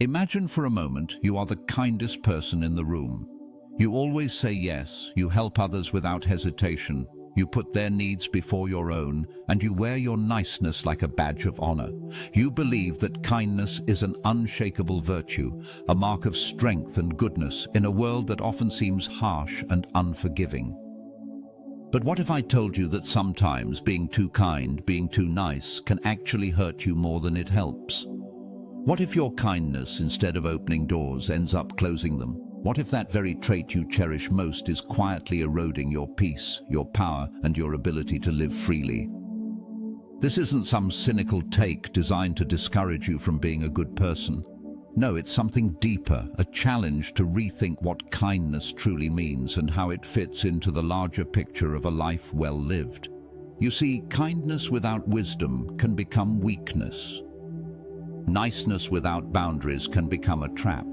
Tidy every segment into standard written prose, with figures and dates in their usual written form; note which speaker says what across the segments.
Speaker 1: Imagine for a moment you are the kindest person in the room. You always say yes, you help others without hesitation, you put their needs before your own, and you wear your niceness like a badge of honor. You believe that kindness is an unshakable virtue, a mark of strength and goodness in a world that often seems harsh and unforgiving. But what if I told you that sometimes being too kind, being too nice, can actually hurt you more than it helps? What if your kindness, instead of opening doors, ends up closing them? What if that very trait you cherish most is quietly eroding your peace, your power, and your ability to live freely? This isn't some cynical take designed to discourage you from being a good person. No, it's something deeper, a challenge to rethink what kindness truly means and how it fits into the larger picture of a life well lived. You see, kindness without wisdom can become weakness. Niceness without boundaries can become a trap.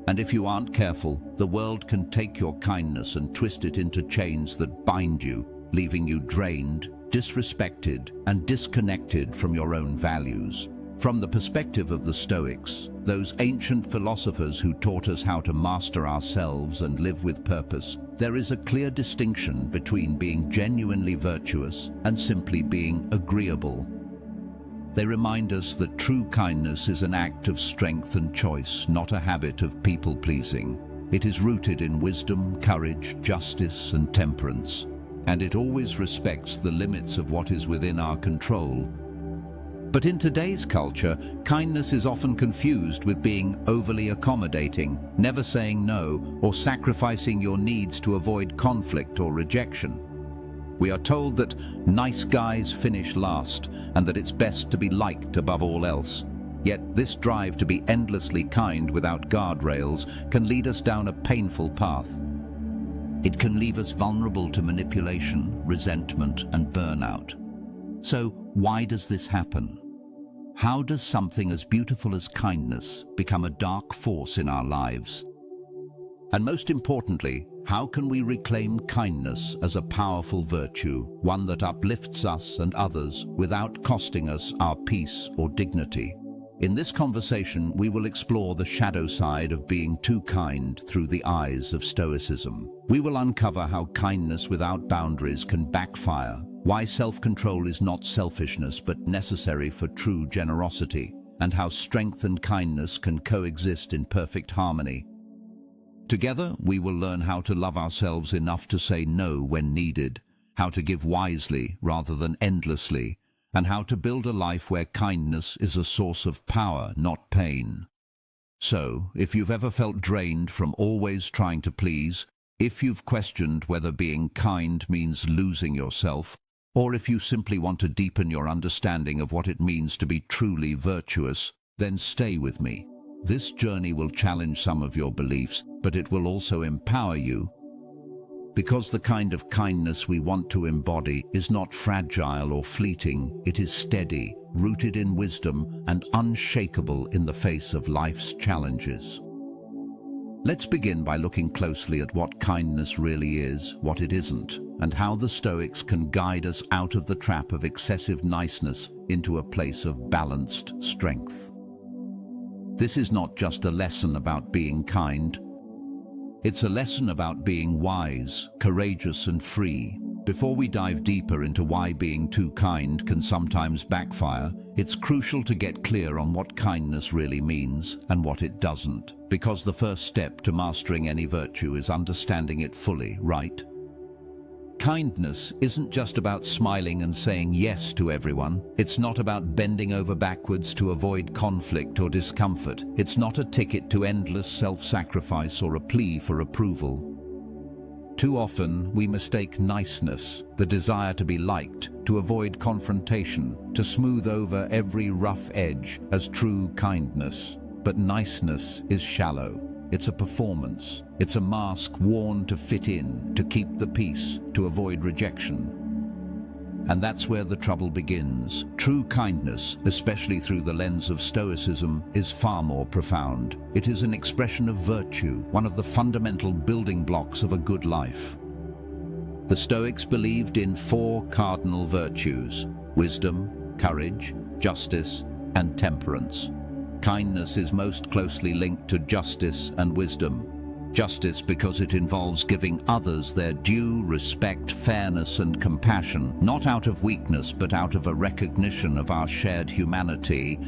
Speaker 1: And if you aren't careful, the world can take your kindness and twist it into chains that bind you, leaving you drained, disrespected, and disconnected from your own values. From the perspective of the Stoics, those ancient philosophers who taught us how to master ourselves and live with purpose, there is a clear distinction between being genuinely virtuous and simply being agreeable. They remind us that true kindness is an act of strength and choice, not a habit of people-pleasing. It is rooted in wisdom, courage, justice, and temperance, and it always respects the limits of what is within our control. But in today's culture, kindness is often confused with being overly accommodating, never saying no, or sacrificing your needs to avoid conflict or rejection. We are told that nice guys finish last and that it's best to be liked above all else. Yet this drive to be endlessly kind without guardrails can lead us down a painful path. It can leave us vulnerable to manipulation, resentment, and burnout. So why does this happen? How does something as beautiful as kindness become a dark force in our lives? And most importantly, how can we reclaim kindness as a powerful virtue, one that uplifts us and others without costing us our peace or dignity? In this conversation, we will explore the shadow side of being too kind through the eyes of Stoicism. We will uncover how kindness without boundaries can backfire, why self-control is not selfishness but necessary for true generosity, and how strength and kindness can coexist in perfect harmony. Together, we will learn how to love ourselves enough to say no when needed, how to give wisely rather than endlessly, and how to build a life where kindness is a source of power, not pain. So, if you've ever felt drained from always trying to please, if you've questioned whether being kind means losing yourself, or if you simply want to deepen your understanding of what it means to be truly virtuous, then stay with me. This journey will challenge some of your beliefs, but it will also empower you. Because the kind of kindness we want to embody is not fragile or fleeting, it is steady, rooted in wisdom, and unshakable in the face of life's challenges. Let's begin by looking closely at what kindness really is, what it isn't, and how the Stoics can guide us out of the trap of excessive niceness into a place of balanced strength. This is not just a lesson about being kind. It's a lesson about being wise, courageous, and free. Before we dive deeper into why being too kind can sometimes backfire, it's crucial to get clear on what kindness really means and what it doesn't, because the first step to mastering any virtue is understanding it fully, right? Kindness isn't just about smiling and saying yes to everyone. It's not about bending over backwards to avoid conflict or discomfort. It's not a ticket to endless self-sacrifice or a plea for approval. Too often, we mistake niceness, the desire to be liked, to avoid confrontation, to smooth over every rough edge, as true kindness. But niceness is shallow. It's a performance. It's a mask worn to fit in, to keep the peace, to avoid rejection. And that's where the trouble begins. True kindness, especially through the lens of Stoicism, is far more profound. It is an expression of virtue, one of the fundamental building blocks of a good life. The Stoics believed in 4 cardinal virtues: wisdom, courage, justice, and temperance. Kindness is most closely linked to justice and wisdom. Justice because it involves giving others their due respect, fairness and compassion, not out of weakness but out of a recognition of our shared humanity.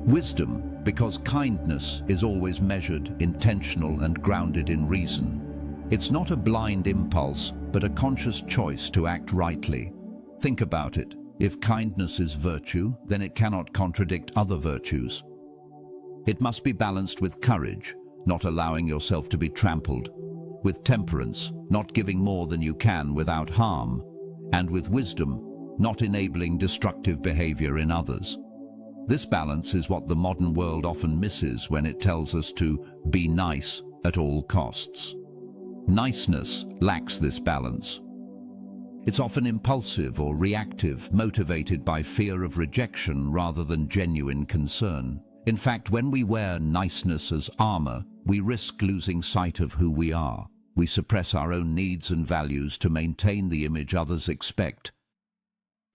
Speaker 1: Wisdom because kindness is always measured, intentional and grounded in reason. It's not a blind impulse, but a conscious choice to act rightly. Think about it. If kindness is virtue, then it cannot contradict other virtues. It must be balanced with courage, not allowing yourself to be trampled, with temperance, not giving more than you can without harm, and with wisdom, not enabling destructive behavior in others. This balance is what the modern world often misses when it tells us to be nice at all costs. Niceness lacks this balance. It's often impulsive or reactive, motivated by fear of rejection rather than genuine concern. In fact, when we wear niceness as armor, we risk losing sight of who we are. We suppress our own needs and values to maintain the image others expect.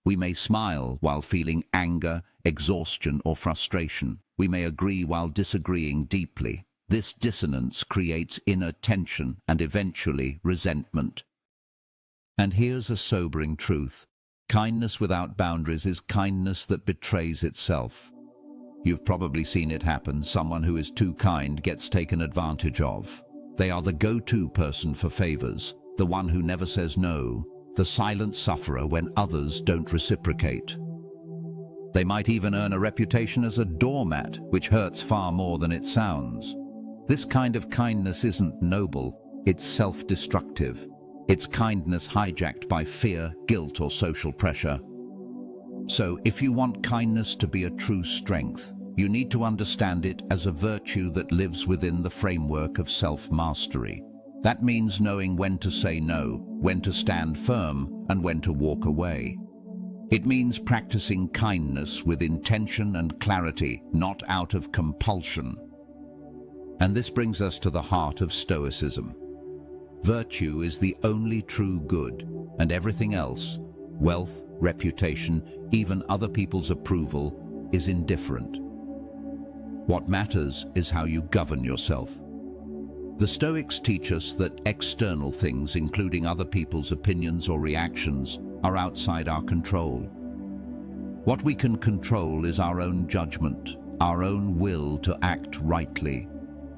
Speaker 1: We may smile while feeling anger, exhaustion, or frustration. We may agree while disagreeing deeply. This dissonance creates inner tension and eventually resentment. And here's a sobering truth. Kindness without boundaries is kindness that betrays itself. You've probably seen it happen. Someone who is too kind gets taken advantage of. They are the go-to person for favors, the one who never says no, the silent sufferer when others don't reciprocate. They might even earn a reputation as a doormat, which hurts far more than it sounds. This kind of kindness isn't noble, it's self-destructive. It's kindness hijacked by fear, guilt, or social pressure. So, if you want kindness to be a true strength, you need to understand it as a virtue that lives within the framework of self-mastery. That means knowing when to say no, when to stand firm, and when to walk away. It means practicing kindness with intention and clarity, not out of compulsion. And this brings us to the heart of Stoicism. Virtue is the only true good, and everything else, wealth, reputation, even other people's approval, is indifferent. What matters is how you govern yourself. The Stoics teach us that external things, including other people's opinions or reactions, are outside our control. What we can control is our own judgment, our own will to act rightly.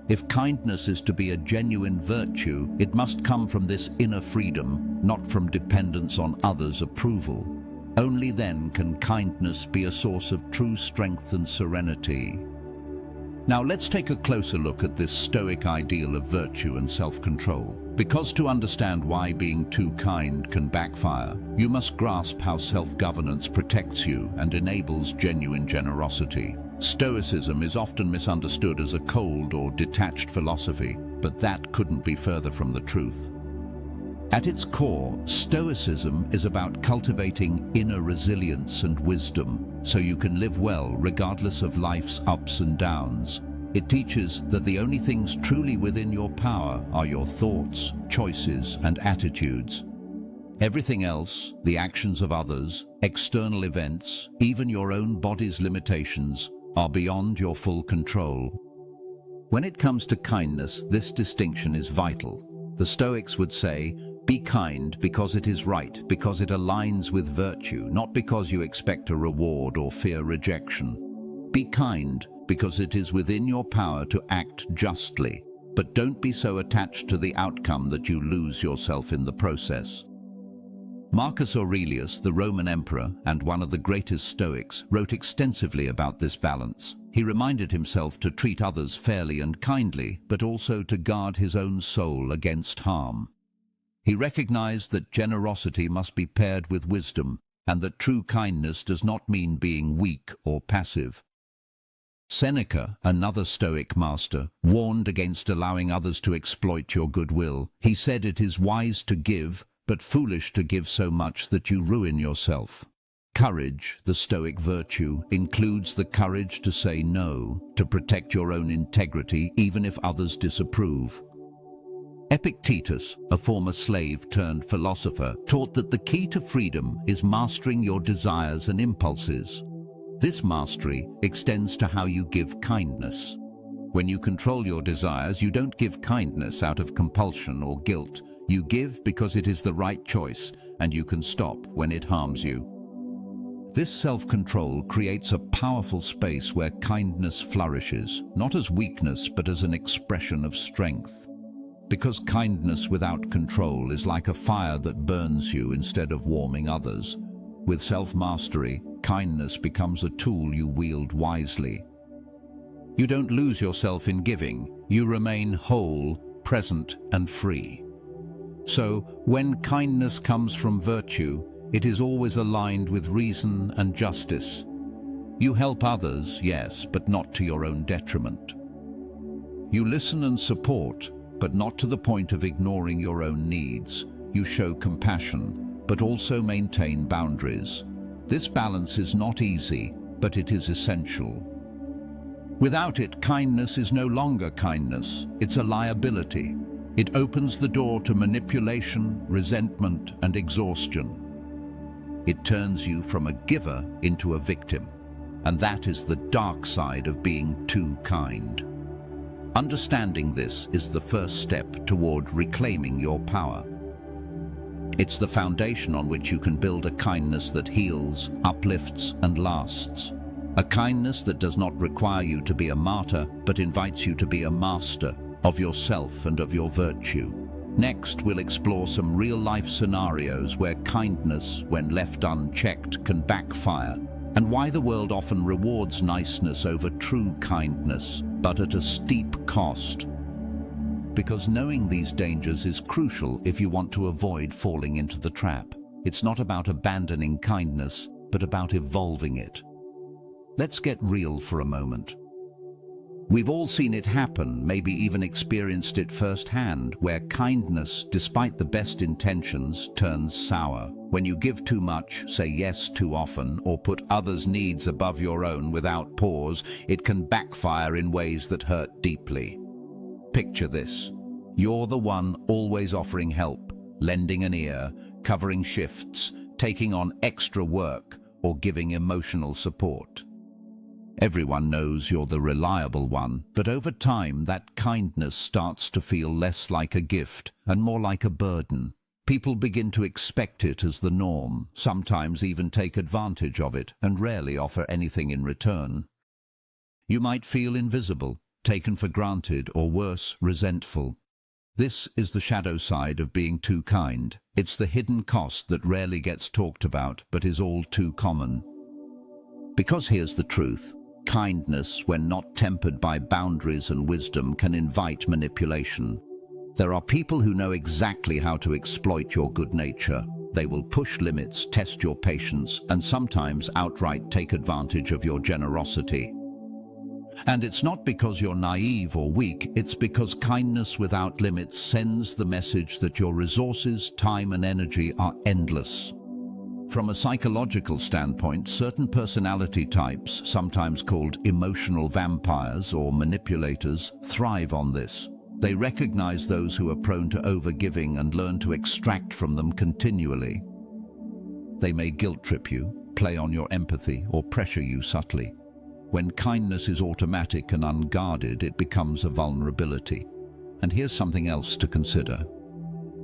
Speaker 1: If kindness is to be a genuine virtue, it must come from this inner freedom, not from dependence on others' approval. Only then can kindness be a source of true strength and serenity. Now let's take a closer look at this Stoic ideal of virtue and self-control. Because to understand why being too kind can backfire, you must grasp how self-governance protects you and enables genuine generosity. Stoicism is often misunderstood as a cold or detached philosophy, but that couldn't be further from the truth. At its core, Stoicism is about cultivating inner resilience and wisdom, so you can live well regardless of life's ups and downs. It teaches that the only things truly within your power are your thoughts, choices, and attitudes. Everything else, the actions of others, external events, even your own body's limitations, are beyond your full control. When it comes to kindness, this distinction is vital. The Stoics would say, be kind because it is right, because it aligns with virtue, not because you expect a reward or fear rejection. Be kind because it is within your power to act justly, but don't be so attached to the outcome that you lose yourself in the process. Marcus Aurelius, the Roman emperor and one of the greatest Stoics, wrote extensively about this balance. He reminded himself to treat others fairly and kindly, but also to guard his own soul against harm. He recognized that generosity must be paired with wisdom, and that true kindness does not mean being weak or passive. Seneca, another Stoic master, warned against allowing others to exploit your goodwill. He said it is wise to give, but foolish to give so much that you ruin yourself. Courage, the Stoic virtue, includes the courage to say no, to protect your own integrity even if others disapprove. Epictetus, a former slave turned philosopher, taught that the key to freedom is mastering your desires and impulses. This mastery extends to how you give kindness. When you control your desires, you don't give kindness out of compulsion or guilt. You give because it is the right choice, and you can stop when it harms you. This self-control creates a powerful space where kindness flourishes, not as weakness but as an expression of strength. Because kindness without control is like a fire that burns you instead of warming others. With self-mastery, kindness becomes a tool you wield wisely. You don't lose yourself in giving. You remain whole, present, and free. So, when kindness comes from virtue, it is always aligned with reason and justice. You help others, yes, but not to your own detriment. You listen and support, but not to the point of ignoring your own needs. You show compassion, but also maintain boundaries. This balance is not easy, but it is essential. Without it, kindness is no longer kindness. It's a liability. It opens the door to manipulation, resentment, and exhaustion. It turns you from a giver into a victim. And that is the dark side of being too kind. Understanding this is the first step toward reclaiming your power. It's the foundation on which you can build a kindness that heals, uplifts, and lasts. A kindness that does not require you to be a martyr, but invites you to be a master of yourself and of your virtue. Next, we'll explore some real-life scenarios where kindness, when left unchecked, can backfire, and why the world often rewards niceness over true kindness, but at a steep cost. Because knowing these dangers is crucial if you want to avoid falling into the trap. It's not about abandoning kindness, but about evolving it. Let's get real for a moment. We've all seen it happen, maybe even experienced it firsthand, where kindness, despite the best intentions, turns sour. When you give too much, say yes too often, or put others' needs above your own without pause, it can backfire in ways that hurt deeply. Picture this. You're the one always offering help, lending an ear, covering shifts, taking on extra work, or giving emotional support. Everyone knows you're the reliable one, but over time that kindness starts to feel less like a gift and more like a burden. People begin to expect it as the norm, sometimes even take advantage of it, and rarely offer anything in return. You might feel invisible, taken for granted, or worse, resentful. This is the shadow side of being too kind. It's the hidden cost that rarely gets talked about, but is all too common. Because here's the truth. Kindness, when not tempered by boundaries and wisdom, can invite manipulation. There are people who know exactly how to exploit your good nature. They will push limits, test your patience, and sometimes outright take advantage of your generosity. And it's not because you're naive or weak, it's because kindness without limits sends the message that your resources, time, and energy are endless. From a psychological standpoint, certain personality types, sometimes called emotional vampires or manipulators, thrive on this. They recognize those who are prone to overgiving and learn to extract from them continually. They may guilt-trip you, play on your empathy, or pressure you subtly. When kindness is automatic and unguarded, it becomes a vulnerability. And here's something else to consider.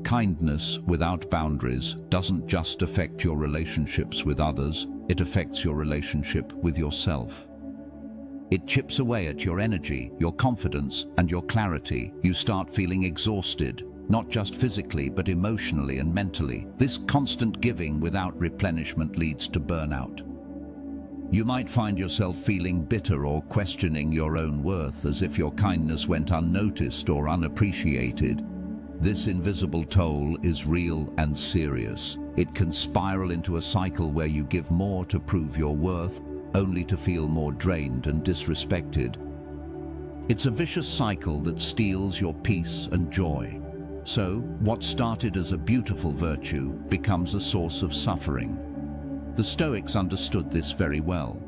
Speaker 1: Kindness without boundaries doesn't just affect your relationships with others, it affects your relationship with yourself. It chips away at your energy, your confidence, and your clarity. You start feeling exhausted, not just physically, but emotionally and mentally. This constant giving without replenishment leads to burnout. You might find yourself feeling bitter or questioning your own worth, as if your kindness went unnoticed or unappreciated. This invisible toll is real and serious. It can spiral into a cycle where you give more to prove your worth, only to feel more drained and disrespected. It's a vicious cycle that steals your peace and joy. So, what started as a beautiful virtue becomes a source of suffering. The Stoics understood this very well.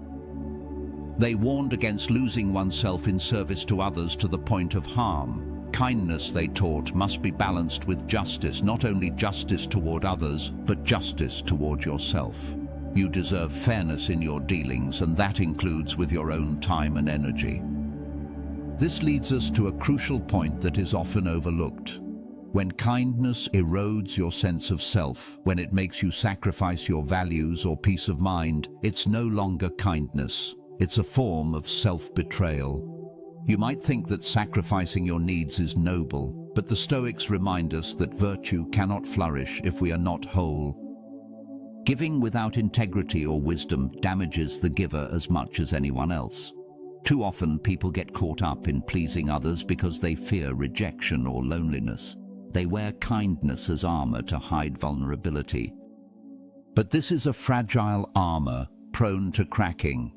Speaker 1: They warned against losing oneself in service to others to the point of harm. Kindness, they taught, must be balanced with justice, not only justice toward others, but justice toward yourself. You deserve fairness in your dealings, and that includes with your own time and energy. This leads us to a crucial point that is often overlooked. When kindness erodes your sense of self, when it makes you sacrifice your values or peace of mind, it's no longer kindness. It's a form of self-betrayal. You might think that sacrificing your needs is noble, but the Stoics remind us that virtue cannot flourish if we are not whole. Giving without integrity or wisdom damages the giver as much as anyone else. Too often, people get caught up in pleasing others because they fear rejection or loneliness. They wear kindness as armor to hide vulnerability. But this is a fragile armor, prone to cracking.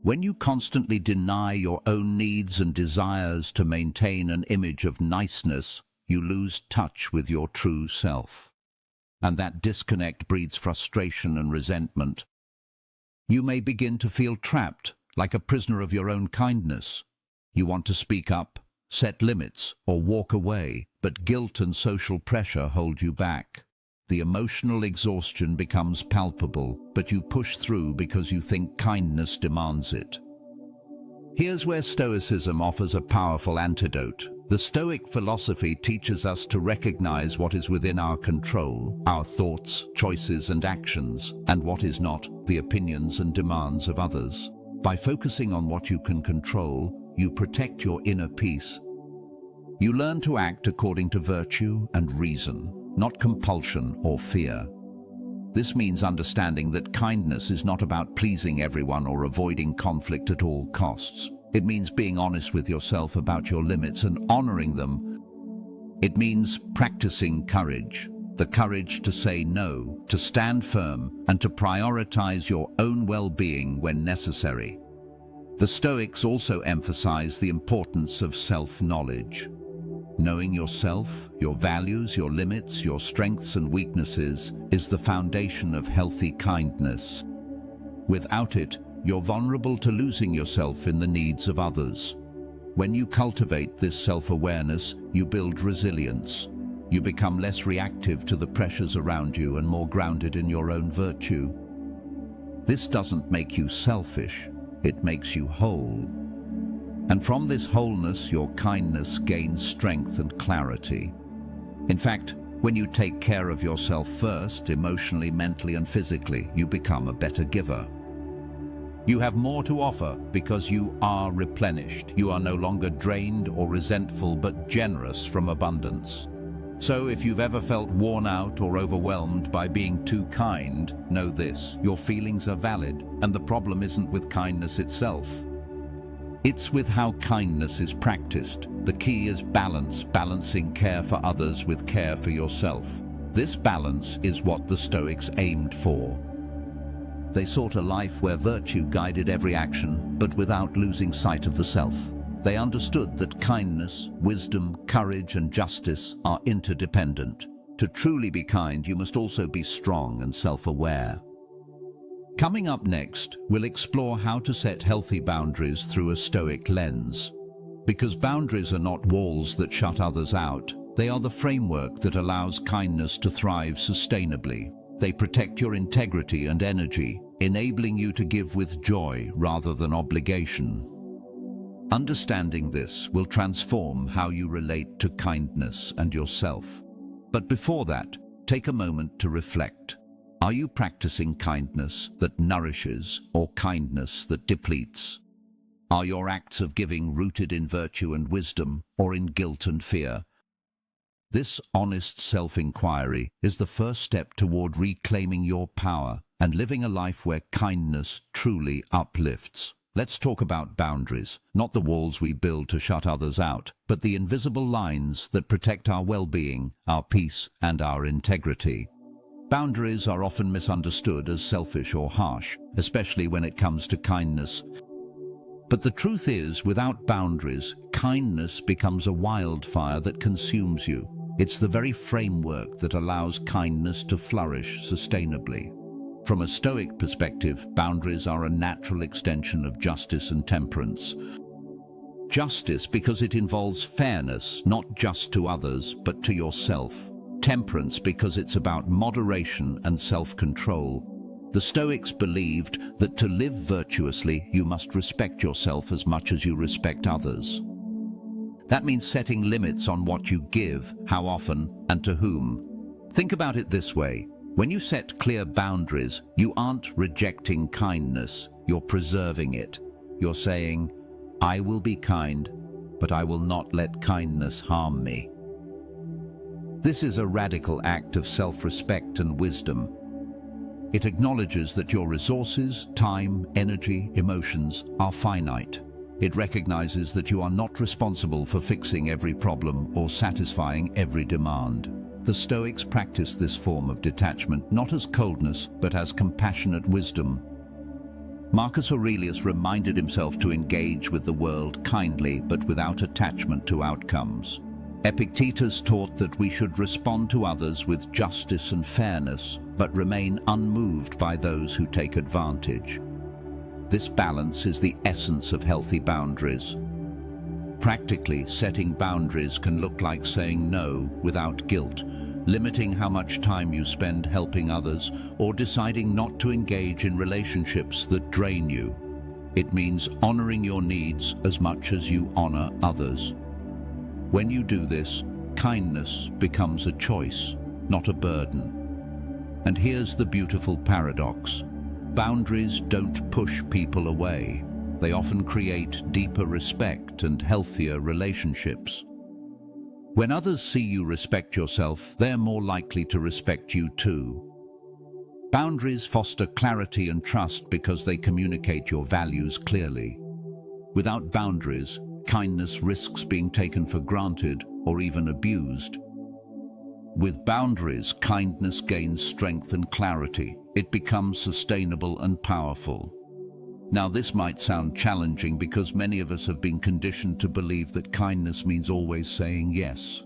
Speaker 1: When you constantly deny your own needs and desires to maintain an image of niceness, you lose touch with your true self. And that disconnect breeds frustration and resentment. You may begin to feel trapped, like a prisoner of your own kindness. You want to speak up, set limits, or walk away, but guilt and social pressure hold you back. The emotional exhaustion becomes palpable, but you push through because you think kindness demands it. Here's where Stoicism offers a powerful antidote. The Stoic philosophy teaches us to recognize what is within our control, our thoughts, choices, and actions, and what is not, the opinions and demands of others. By focusing on what you can control, you protect your inner peace. You learn to act according to virtue and reason, not compulsion or fear. This means understanding that kindness is not about pleasing everyone or avoiding conflict at all costs. It means being honest with yourself about your limits and honoring them. It means practicing courage, the courage to say no, to stand firm, and to prioritize your own well-being when necessary. The Stoics also emphasize the importance of self-knowledge. Knowing yourself, your values, your limits, your strengths and weaknesses is the foundation of healthy kindness. Without it, you're vulnerable to losing yourself in the needs of others. When you cultivate this self-awareness, you build resilience. You become less reactive to the pressures around you and more grounded in your own virtue. This doesn't make you selfish, it makes you whole. And from this wholeness, your kindness gains strength and clarity. In fact, when you take care of yourself first, emotionally, mentally, and physically, you become a better giver. You have more to offer because you are replenished. You are no longer drained or resentful, but generous from abundance. So if you've ever felt worn out or overwhelmed by being too kind, know this: your feelings are valid, and the problem isn't with kindness itself. It's with how kindness is practiced. The key is balance, balancing care for others with care for yourself. This balance is what the Stoics aimed for. They sought a life where virtue guided every action, but without losing sight of the self. They understood that kindness, wisdom, courage, and justice are interdependent. To truly be kind, you must also be strong and self-aware. Coming up next, we'll explore how to set healthy boundaries through a Stoic lens. Because boundaries are not walls that shut others out, they are the framework that allows kindness to thrive sustainably. They protect your integrity and energy, enabling you to give with joy rather than obligation. Understanding this will transform how you relate to kindness and yourself. But before that, take a moment to reflect. Are you practicing kindness that nourishes or kindness that depletes? Are your acts of giving rooted in virtue and wisdom or in guilt and fear? This honest self-inquiry is the first step toward reclaiming your power and living a life where kindness truly uplifts. Let's talk about boundaries, not the walls we build to shut others out, but the invisible lines that protect our well-being, our peace, and our integrity. Boundaries are often misunderstood as selfish or harsh, especially when it comes to kindness. But the truth is, without boundaries, kindness becomes a wildfire that consumes you. It's the very framework that allows kindness to flourish sustainably. From a Stoic perspective, boundaries are a natural extension of justice and temperance. Justice because it involves fairness, not just to others, but to yourself. Temperance because it's about moderation and self-control. The Stoics believed that to live virtuously, you must respect yourself as much as you respect others. That means setting limits on what you give, how often, and to whom. Think about it this way. When you set clear boundaries, you aren't rejecting kindness, you're preserving it. You're saying, I will be kind, but I will not let kindness harm me. This is a radical act of self-respect and wisdom. It acknowledges that your resources, time, energy, emotions are finite. It recognizes that you are not responsible for fixing every problem or satisfying every demand. The Stoics practiced this form of detachment not as coldness, but as compassionate wisdom. Marcus Aurelius reminded himself to engage with the world kindly, but without attachment to outcomes. Epictetus taught that we should respond to others with justice and fairness, but remain unmoved by those who take advantage. This balance is the essence of healthy boundaries. Practically, setting boundaries can look like saying no without guilt, limiting how much time you spend helping others, or deciding not to engage in relationships that drain you. It means honoring your needs as much as you honor others. When you do this, kindness becomes a choice, not a burden. And here's the beautiful paradox. Boundaries don't push people away. They often create deeper respect and healthier relationships. When others see you respect yourself, they're more likely to respect you too. Boundaries foster clarity and trust because they communicate your values clearly. Without boundaries, kindness risks being taken for granted or even abused. With boundaries, kindness gains strength and clarity. It becomes sustainable and powerful. Now, this might sound challenging because many of us have been conditioned to believe that kindness means always saying yes.